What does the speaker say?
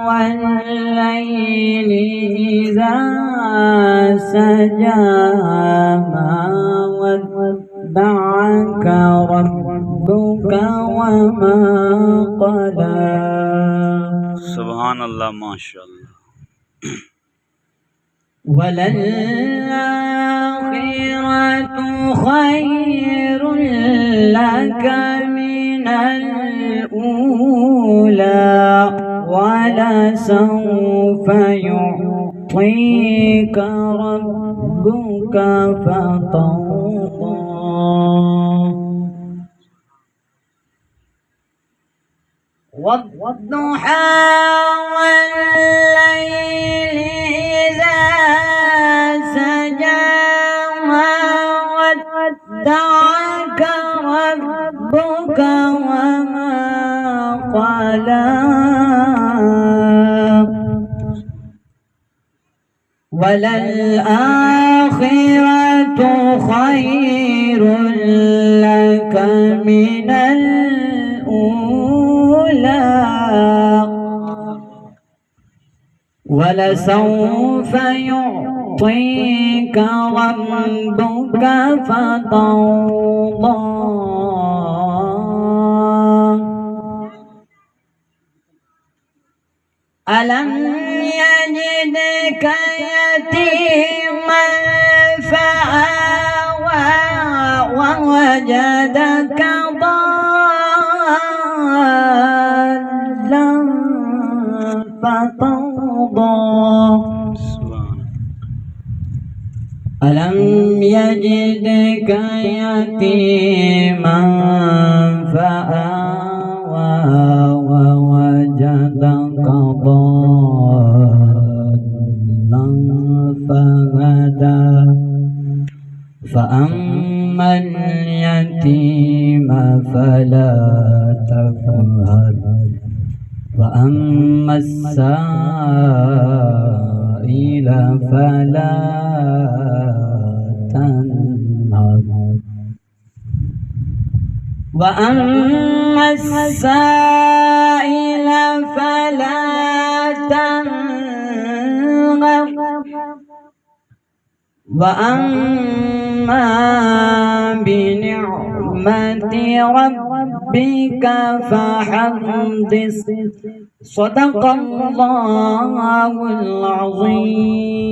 والليل إذا سجى ما ودعك ربك وما قلى. سبحان الله ما شاء الله. وللآخرة خير لك من الأولى ولسوف يعطيك ربك فترضى. والضحى والليل إذا سجى ما ودعك ربك وما قلى. وللآخرة خير لك من الأولى ولسوف يعطيك ربك فترضى. ألم يجدك يتيما فآوى ووجدك ضالا فطغى. ألم يجدك يتيما فآوى ووجدك ضالا فهدى. فأما اليتيم فلا تقهر وأما السائل فلا تنهر. وأما السائل فلا تنهر. وأما بنعمة ربك فحدث. صدق الله العظيم.